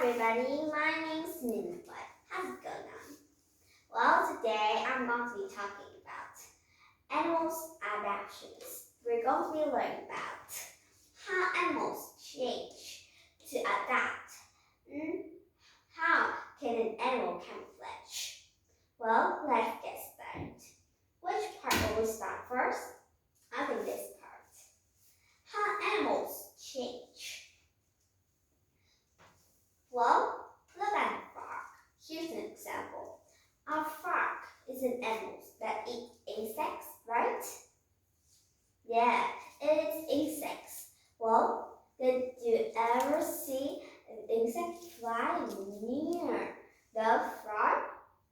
everybody, my name's Ninfa. How's it going on? Well, today I'm going to be talking about animals' adaptations. We're going to be learning about how animals change to adapt. How can an animal camouflage? Well, let's get started. Which part will we start first? I think this part. How animals change. Well, look at a frog. Here's an example. A frog is an animal that eats insects, right? Yeah, it eats insects. Well, did you ever see an insect fly near the frog?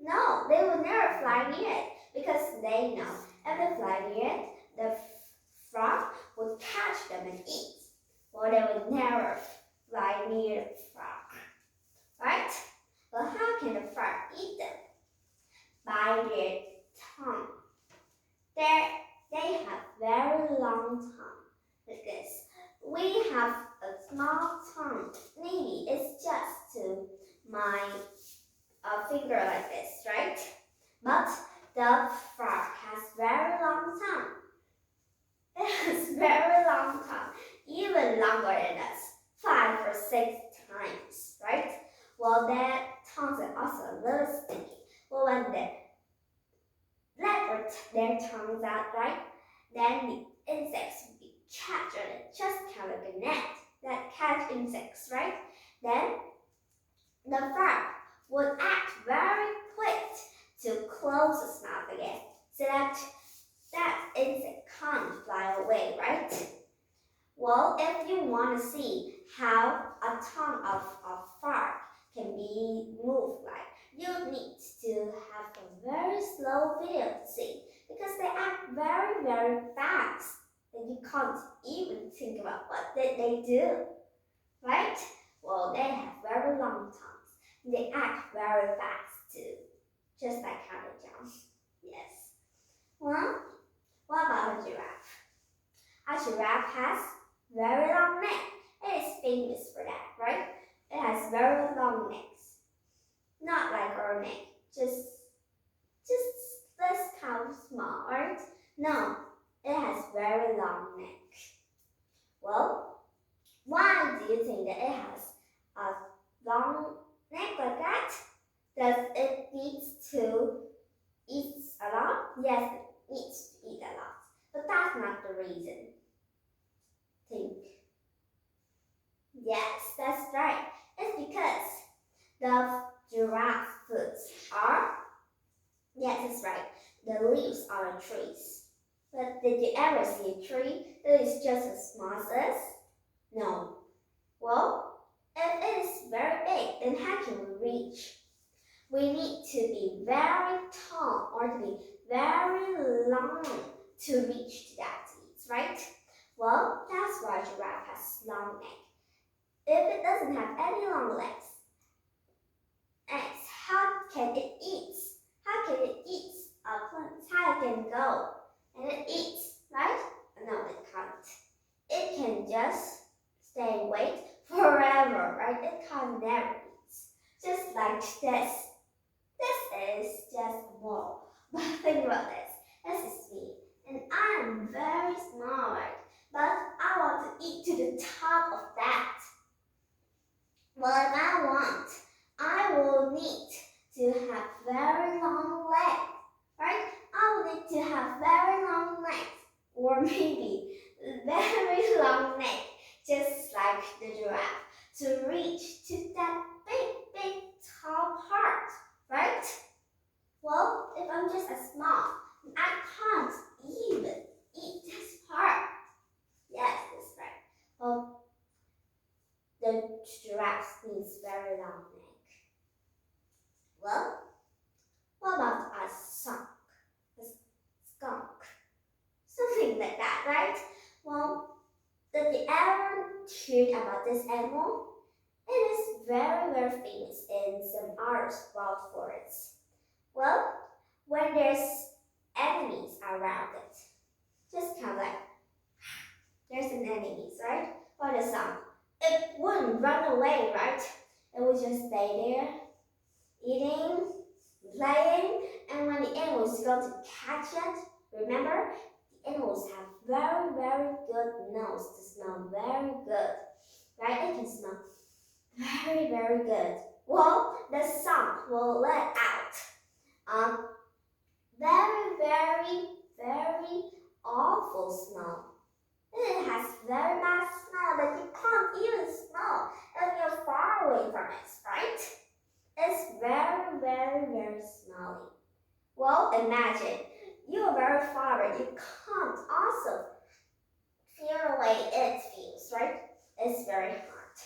No, they would never fly near it because they know if they fly near it, the frog would catch them and eat. Well, they would never fly near the frog. Right? Well, how can the frog eat them? By their tongue. They have very long tongue, like this. We have a small tongue. Maybe it's just to my finger like this, right? But the frog has very long tongue. It has very long tongue, even longer than us, 5 or 6 times, right? Well, their tongues are also a little sticky. Well, when they let their tongues out, right, then the insects will be captured, just kind of like a net that catch insects, right? Then the frog would act very quick to close its mouth again, so that insect can't fly away, right? Well, if you want to see how a tongue of a frog can be moved like, you need to have a very slow video to see because they act very, very fast and you can't even think about what did they do, right? Well, they have very long tongues. They act very fast too, just like how they jump. Yes. Well, what about a giraffe? A giraffe has very long neck. It is famous for that, right? It has very long necks. Not like our neck, just this kind of small, right? No, it has very long neck. Well, why do you think that it has a long neck like that? Does it need to eat a lot? Yes, it needs to eat a lot. But that's not the reason. Think. Yes, that's right. It's because the giraffe foods are, yes, that's right, the leaves on the trees. But did you ever see a tree that is just as small as this? No. Well, if it is very big, then how can we reach? We need to be very tall or to be very long to reach to that seeds, right? Well, that's why giraffe has long neck. If it doesn't have any long legs, how can it eat? How can it eat plants? How it can go and it eats, right? No, it can't. It can just stay awake forever, right? It can't never eat. Just like this. This is just a ball. But think about this. This is me. And I am very small, right? But I want to eat to the top of that. Well, if I want, I will need to have very long legs, right? I will need to have very long legs, or maybe very long neck, just like the giraffe, to reach to that big tall part, right? Well, if I'm just as small, I can't even eat this part. Yes, that's right. Well, the giraffe needs very long neck. Well, what about a skunk? A skunk. Something like that, right? Well, did you ever heard about this animal? It is very famous in some other wild forests. Well, when there's enemies around it, just kind of like, there's an enemies, right? For the skunk, it wouldn't run away, right? It will just stay there, eating, playing, and when the animal is going to catch it, remember, the animals have very, very good nose to smell very good, right? It can smell very, very good. Well, the song will let out very, very, very awful smell. It has very bad smell that you can't even smell if you're far away from it, right? It's very, very, very smelly. Well, imagine you are very far, but you can't also feel the way it feels, right? It's very hard.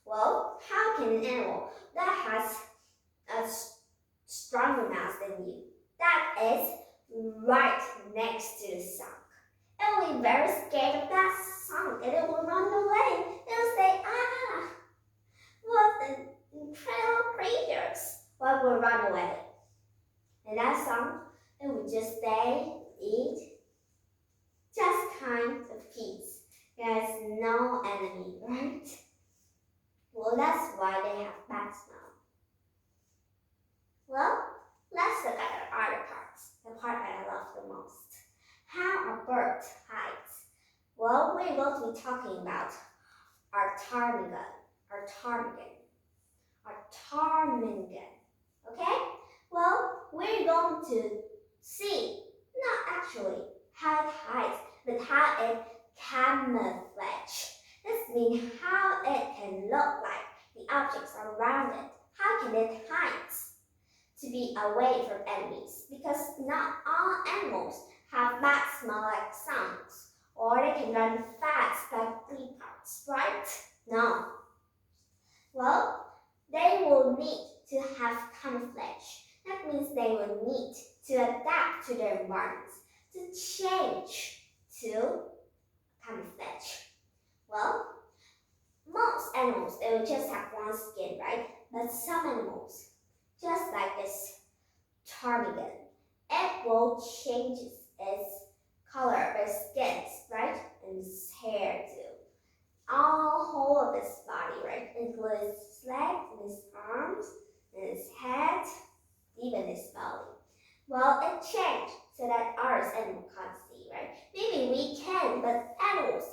Well, how can an animal that has a stronger mouth than you, that is right next to the song, it will be very scared of that song and it will run away. It will say, ah, what an incredible creatures. But will run away. And that song, it will just stay, eat, just kind of peace. There's no enemy, right? Well, that's why they have bad smell. Well, let's look at the other parts, the part that I love the most. How a bird hides. Well, we're going to be talking about our ptarmigan, our ptarmigan, our ptarmigan. Okay? Well, we're going to see, not actually how it hides, but how it camouflage. This means how it can look like the objects around it. How can it hide to be away from enemies? Because not all animals have bad smell like sounds, or they can run fast like leopards, right? No. Well, they will need to have camouflage. That means they will need to adapt to their environments, to change to camouflage. Well, most animals, they will just have one skin, right? But some animals, just like this ptarmigan, it will change its color, its skin, right? And its hair too. All whole of its body, right? Including its legs and its arms and its head, even its belly. Well, it changed so that ours animal can't see, right? Maybe we can, but animals,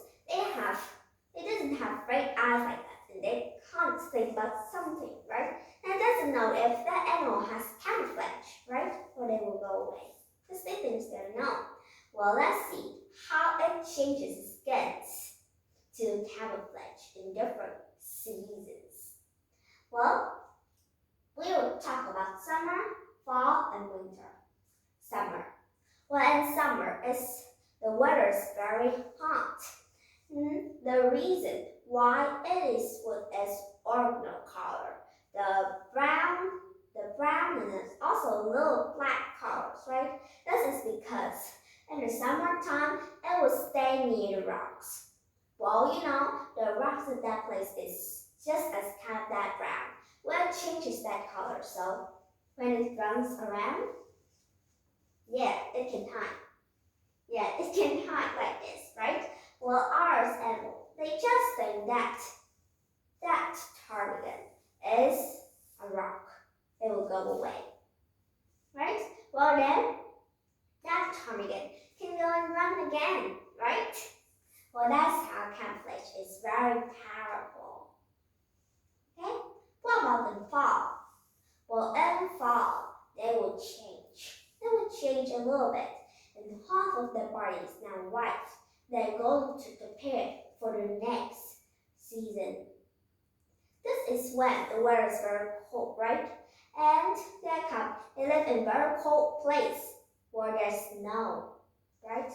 they doesn't have great eyes like that, and they can't think about something, right? And it doesn't know if that animal has camouflage, right? Or they will go away. Because they think they don't know. Well, let's see how it changes its skins to camouflage in different seasons. Well, we will talk about summer, fall, and winter. Summer. Well, in summer, the weather is very hot. The reason why it is with its original color, the brown and also little black colors, right? This is because in the summertime, it will stay near the rocks. Well, you know, the rocks in that place is just as kind of that brown. Well, it changes that color, so when it runs around, yeah, it can hide. Yeah, it can hide like this, right? Well, ours animal, they just think that ptarmigan is a rock. It will go away, right? Well then, that ptarmigan can go and run again, right? Well, that's how camouflage is very powerful. Okay? What about in fall? Well, in fall, they will change. They will change a little bit, and half of their body is now white. They're going to prepare for the next season. This is when the weather is very cold, right? And they live in very cold place where there's snow, right?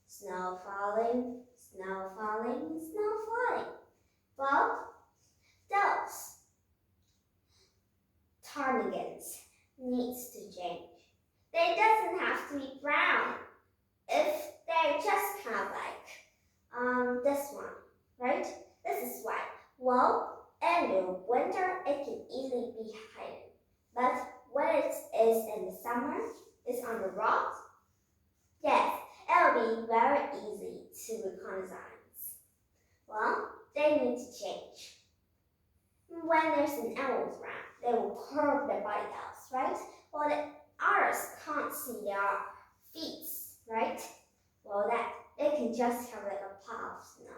Snow falling, snow falling, snow falling. Well, those ptarmigans needs to change. They doesn't have to be brown if they're just kind of like this one, right? This is white. Well, in the winter, it can easily be hidden. But when it is in the summer, it's on the rocks, yes, it'll be very easy to recognize. Well, they need to change. when there's an animal around, they will curve their body out, right? Well, the others can't see their feet, right? Well, that they can just have like a pile of snow.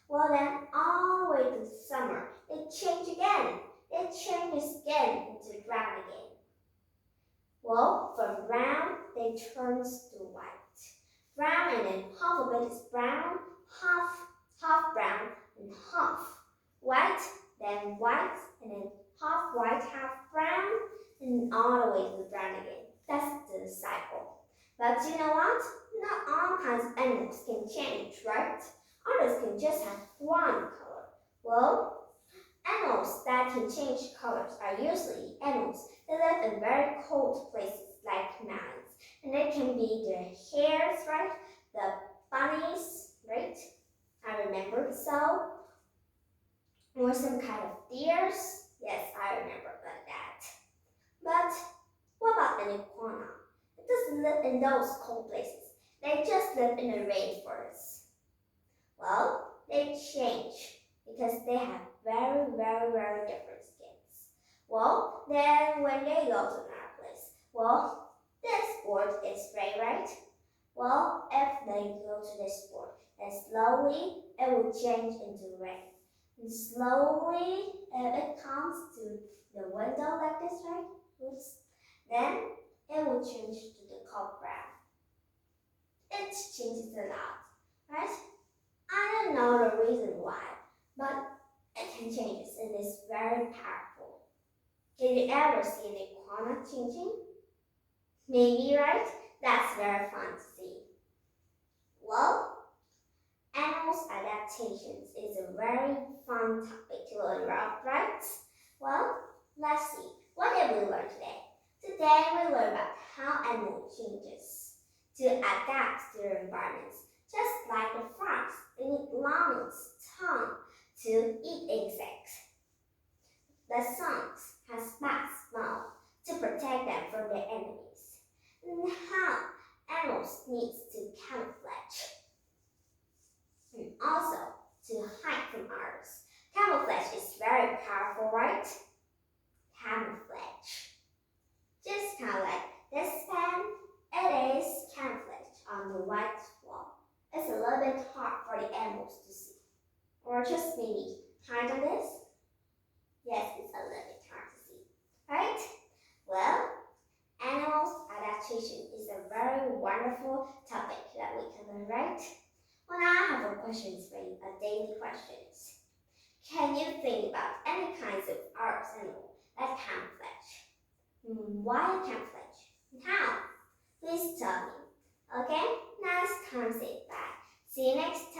Well, then all the way to summer, they change again. It changes again into brown again. Well, from brown, they turns to white. Brown and then half of it is brown, half brown and half white, then white and then half white, half brown, and all the way to the brown again. That's the cycle. But you know what? Not all kinds of animals can change, right? Others can just have one color. Well, animals that can change colors are usually animals that live in very cold places like mountains. And they can be the hares, right? The bunnies, right? I remember so. Or some kind of deers. Yes, I remember like that. But what about an iguana? It doesn't live in those cold places. They just live in the rainforest. Well, they change because they have very different skins. Well, then when they go to another place, well, this board is gray, right? Well, if they go to this board, then slowly it will change into red. And slowly it comes to the window like this, right? Oops. Then it will change to the cold brown. It changes a lot, right? I don't know the reason why, but it can change and it's very powerful. Did you ever see an iguana changing? Maybe, right? That's very fun to see. Well, animals adaptations is a very fun topic to learn about, right? Well, let's see. What did we learn today? Today we learned about how animal changes to adapt to their environments. Just like the frogs, they need lungs, tongue to eat insects. The songs has bats, mouth to protect them from their enemies. And how animals need to camouflage. And also to hide from others. Camouflage is very powerful, right? Camouflage. Just kind of like this pen, it is camouflage on the white wall. It's a little bit hard for the animals to see. Or just maybe hide on this. Yes, it's a little bit hard to see. Right? Well, animals adaptation is a very wonderful topic that we can learn, right? Well, now I have a questions for you, a daily questions. Can you think about any kinds of Earth animal that camouflage? Why camouflage? And how? Please tell me. Okay, now it's time to say bye. See you next time.